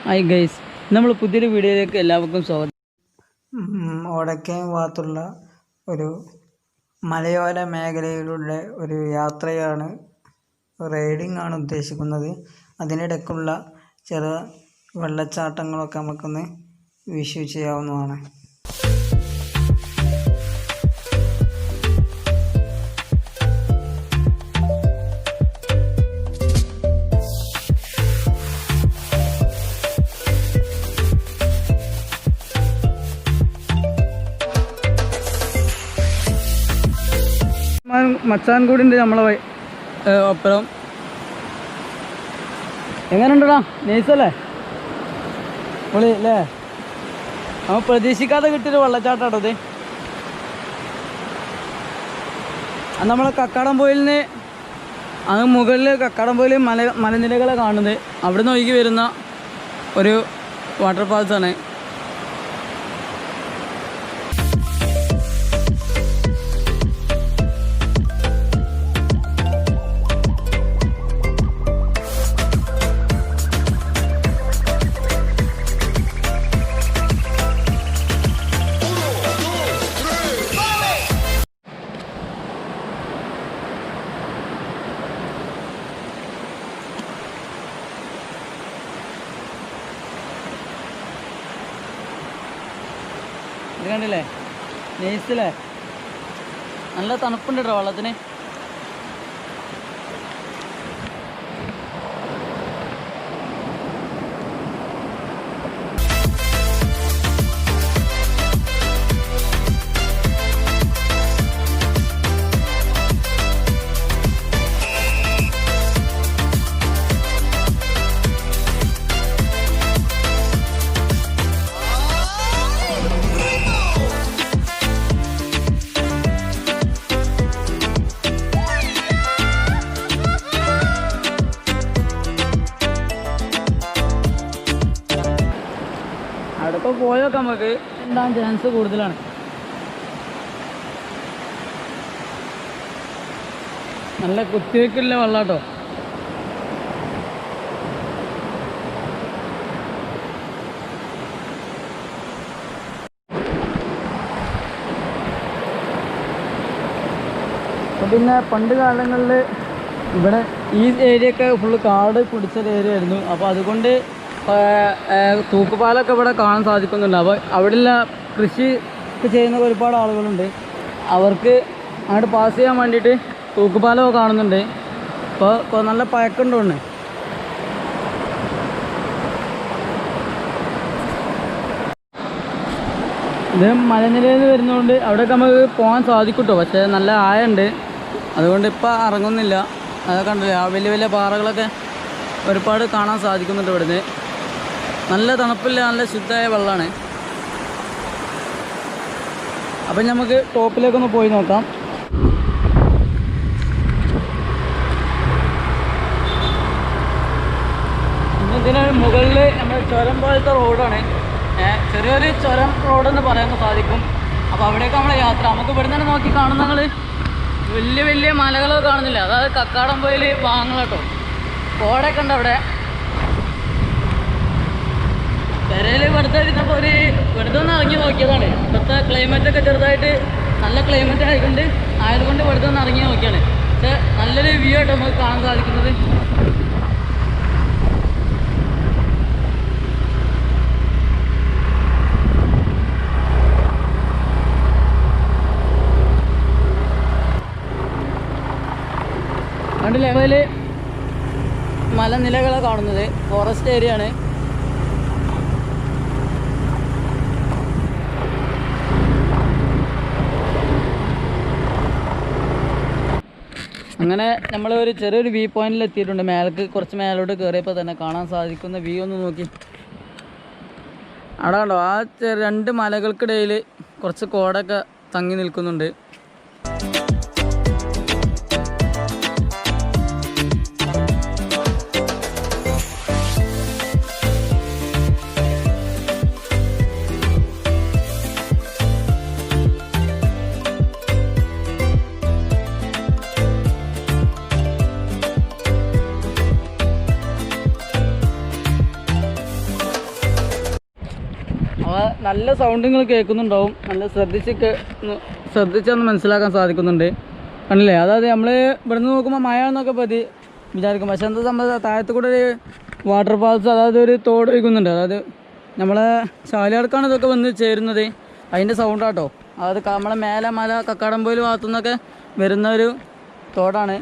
Hi guys, നമ്മൾ പുതിയൊരു വീഡിയോയിലേക്ക് എല്ലാവർക്കും സ്വാഗതം. വടക്കേ ഭാഗത്തുള്ള ഒരു മലയോര മേഖലയിലൂടെ ഒരു യാത്രയാണ്, റൈഡിംഗ് ആണ് ഉദ്ദേശിക്കുന്നത്. അതിനിടയ്ക്കുള്ള ചെറു വെള്ളച്ചാട്ടങ്ങളൊക്കെ നമുക്കൊന്ന് വിഷ്യൂ ചെയ്യാവുന്നതാണ്. മച്ചാൻ കൂടി ഉണ്ട് നമ്മളെ ഒപ്പരം. എങ്ങനെയുണ്ടടാ? നൈസല്ലേ? പൊളി അല്ലേ? നമ്മൾ പ്രതീക്ഷിക്കാതെ കിട്ടിയൊരു വെള്ളച്ചാട്ടാട്ടോ ഇത്. അത് നമ്മളെ കക്കാടംപൊയിലിന് അങ്ങ് മുകളിൽ കക്കാടംപൊയിൽ മലനിരകളെ കാണുന്നത്. അവിടെ നിന്ന് ഒഴുകി വരുന്ന ഒരു വാട്ടർഫാൾസാണ്. ഇത് കണ്ടില്ലേ? നൈസല്ലേ? നല്ല തണുപ്പുണ്ട് കേട്ടോ വെള്ളത്തിന്. അവിടെ പോയൊക്കെ നമുക്ക് ഉണ്ടാകാൻ ചാൻസ് കൂടുതലാണ്. നല്ല കുത്തിവെക്കുള്ള വെള്ളാട്ടോ. പിന്നെ പണ്ട് കാലങ്ങളിൽ ഇവിടെ ഈ ഏരിയയൊക്കെ ഫുള്ള് കാട് പിടിച്ചൊരു ഏരിയ ആയിരുന്നു. അപ്പോൾ അതുകൊണ്ട് തൂക്കുപാലമൊക്കെ ഇവിടെ കാണാൻ സാധിക്കുന്നുണ്ട്. അപ്പോൾ അവിടെയുള്ള കൃഷി ചെയ്യുന്ന ഒരുപാട് ആളുകളുണ്ട്. അവർക്ക് അങ്ങോട്ട് പാസ് ചെയ്യാൻ വേണ്ടിയിട്ട് തൂക്കുപാലമൊക്കെ കാണുന്നുണ്ട്. ഇപ്പോൾ നല്ല പഴക്കമുണ്ട്. ഇത് മലനിരയിൽ നിന്ന് വരുന്നതുകൊണ്ട് അവിടെയൊക്കെ നമുക്ക് പോകാൻ സാധിക്കും കേട്ടോ. പക്ഷേ നല്ല ആഴമുണ്ട്, അതുകൊണ്ട് ഇപ്പോൾ ഇറങ്ങുന്നില്ല. അതൊക്കെ കണ്ടില്ലേ, ആ വലിയ വലിയ പാറകളൊക്കെ ഒരുപാട് കാണാൻ സാധിക്കുന്നുണ്ട് ഇവിടുന്ന്. നല്ല തണുപ്പില്ല, നല്ല ശുദ്ധമായ വെള്ളമാണ്. അപ്പം നമുക്ക് ടോപ്പിലേക്കൊന്ന് പോയി നോക്കാം. ഇതിന് മുകളിൽ നമ്മുടെ ചുരം പോലത്തെ റോഡാണ്, ചെറിയൊരു ചുരം റോഡെന്ന് പറയാൻ സാധിക്കും. അപ്പോൾ അവിടേക്ക് നമ്മളെ യാത്ര. നമുക്ക് ഇവിടെ നിന്ന് നോക്കി കാണുന്ന ഞങ്ങൾ വലിയ വലിയ മലകളൊക്കെ കാണുന്നില്ല, അതായത് കക്കാടംപൊയിൽ ഭാഗങ്ങൾ കേട്ടോ. കോടയൊക്കെ ഉണ്ട് അവിടെ. പെരയിൽ വെറുതെ ഇരുന്നപ്പോൾ വെറുതെ ഒന്ന് ഇറങ്ങി നോക്കിയതാണ്. ഇപ്പോഴത്തെ ക്ലൈമറ്റൊക്കെ ചെറുതായിട്ട് നല്ല ക്ലൈമറ്റ് ആയതുകൊണ്ട് വെറുതെ ഒന്ന് ഇറങ്ങി നോക്കിയാണ്. പക്ഷേ നല്ലൊരു വ്യൂ ആയിട്ട് നമുക്ക് കാണാൻ സാധിക്കുന്നത്. രണ്ട് ലെവലിൽ മലനിലകളെ കാണുന്നത്. ഫോറസ്റ്റ് ഏരിയ ആണ്. അങ്ങനെ നമ്മൾ ഒരു ചെറിയൊരു വ്യൂ പോയിന്റിൽ എത്തിയിട്ടുണ്ട്. കുറച്ച് മേലോട്ട് കയറിയപ്പോൾ തന്നെ കാണാൻ സാധിക്കുന്ന വ്യൂ ഒന്ന് നോക്കി. അവിടെ കണ്ടോ, ആ രണ്ട് മലകൾക്കിടയിൽ കുറച്ച് കോടൊക്കെ തങ്ങി നിൽക്കുന്നുണ്ട്. അപ്പോൾ നല്ല സൗണ്ട് നിങ്ങൾ കേൾക്കുന്നുണ്ടാവും. നല്ല ശ്രദ്ധിച്ചൊന്ന് മനസ്സിലാക്കാൻ സാധിക്കുന്നുണ്ട്. കണ്ടില്ലേ? അതായത് നമ്മൾ ഇവിടുന്ന് നോക്കുമ്പോൾ മഴ എന്നൊക്കെ വിചാരിക്കും. പക്ഷെ എന്താ സംഭവം, താഴത്ത് കൂടെ ഒരു വാട്ടർ ഫാൾസ്, അതായത് ഒരു തോട് ഒഴുകുന്നുണ്ട്. അതായത് നമ്മളെ ചാലിയാർക്കാണ് ഇതൊക്കെ വന്ന് ചേരുന്നത്. അതിൻ്റെ സൗണ്ടാട്ടോ. അതായത് നമ്മളെ മേലെ മല കക്കാടംപൊയിൽ ഭാഗത്തു നിന്നൊക്കെ വരുന്ന ഒരു തോടാണ്.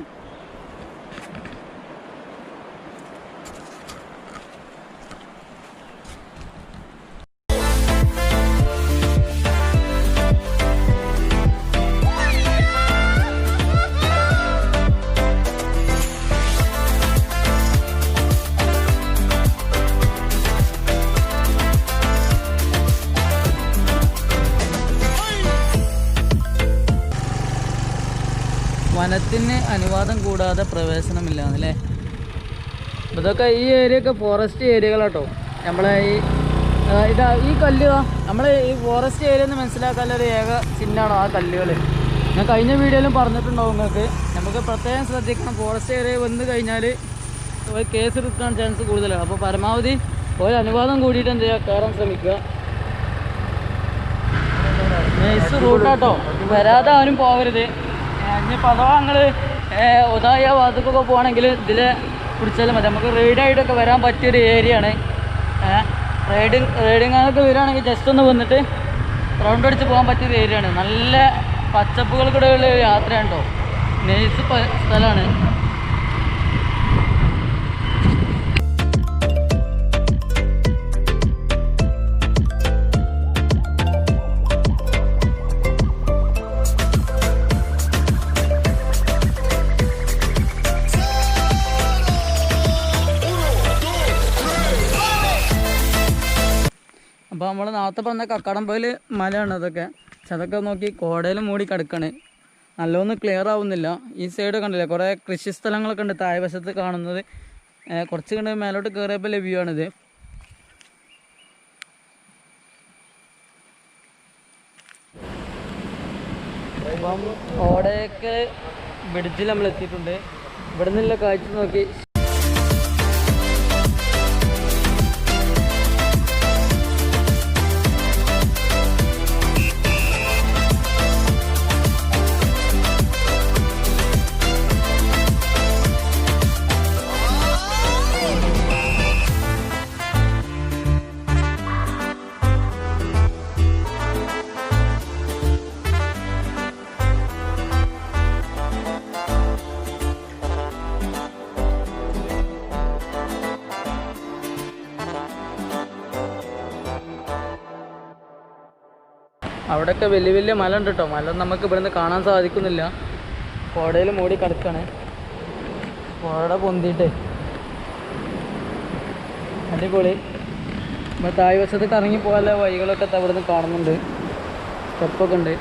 വനത്തിന് അനുവാദം കൂടാതെ പ്രവേശനമില്ല എന്നല്ലേ. ഇതൊക്കെ ഈ ഏരിയയൊക്കെ ഫോറസ്റ്റ് ഏരിയകളാട്ടോ. നമ്മളെ ഈ കല്ല് നമ്മളെ ഈ ഫോറസ്റ്റ് ഏരിയ എന്ന് മനസ്സിലാക്കാനുള്ളൊരു ഏക ചിഹ്നമാണോ ആ കല്ലുകൾ. ഞാൻ കഴിഞ്ഞ വീഡിയോയിലും പറഞ്ഞിട്ടുണ്ടാവും നിങ്ങൾക്ക്. നമുക്ക് പ്രത്യേകം ശ്രദ്ധിക്കണം. ഫോറസ്റ്റ് ഏരിയ വന്നു കഴിഞ്ഞാൽ കേസ് എടുക്കാൻ ചാൻസ് കൂടുതലാണ്. അപ്പോൾ പരമാവധി ഒരു അനുവാദം കൂടിയിട്ട് എന്ത് ചെയ്യുക, കയറാൻ ശ്രമിക്കുക. നൈസ് റൂട്ടാട്ടോ. വരാതെ ആരും പോകരുത്. ഇനിയിപ്പോൾ അഥവാ നിങ്ങൾ ഉദായ ഭാഗത്തേക്കൊക്കെ പോകണമെങ്കിൽ ഇതിൽ പിടിച്ചാലും മതി. നമുക്ക് റൈഡായിട്ടൊക്കെ വരാൻ പറ്റിയൊരു ഏരിയയാണ്. റൈഡിങ്ങൊക്കെ വരികയാണെങ്കിൽ ജസ്റ്റ് ഒന്ന് വന്നിട്ട് റൗണ്ട് അടിച്ച് പോകാൻ പറ്റിയൊരു ഏരിയയാണ്. നല്ല പച്ചപ്പുകൾ കൂടെ ഉള്ള ഒരു യാത്രയാണ് കേട്ടോ. നൈസ് സ്ഥലമാണ്. അപ്പോൾ നമ്മൾ നേരത്തെ പറഞ്ഞ കക്കാടംപൊയിൽ മലയാണ് അതൊക്കെ. പക്ഷെ അതൊക്കെ നോക്കി കോടയിൽ മൂടി കിടക്കാണ്. നല്ലൊന്നും ക്ലിയർ ആവുന്നില്ല. ഈ സൈഡ് കണ്ടില്ലേ, കുറേ കൃഷി സ്ഥലങ്ങളൊക്കെ ഉണ്ട് താഴെ വശത്ത് കാണുന്നത്. കുറച്ച് കണ്ട് മേലോട്ട് കയറിയപ്പോൾ വ്യൂ ആണിത്. അപ്പം ഓടയൊക്കെ ബ്രിഡ്ജിൽ നമ്മൾ എത്തിയിട്ടുണ്ട്. ഇവിടെ നിന്നുള്ള കാഴ്ച നോക്കി അവിടെയൊക്കെ വലിയ വലിയ മല ഉണ്ട് കേട്ടോ. മല നമുക്ക് ഇവിടുന്ന് കാണാൻ സാധിക്കുന്നില്ല. കോടയിൽ മൂടി കിടക്കാണ്. കോട പൊന്തിയിട്ട് അടിപൊളി. നമ്മൾ താഴ് വശത്തേക്ക് ഇറങ്ങി പോകാനുള്ള വഴികളൊക്കെ ഇവിടുന്ന് കാണുന്നുണ്ട്. സ്റ്റെപ്പൊക്കെ ഉണ്ട്.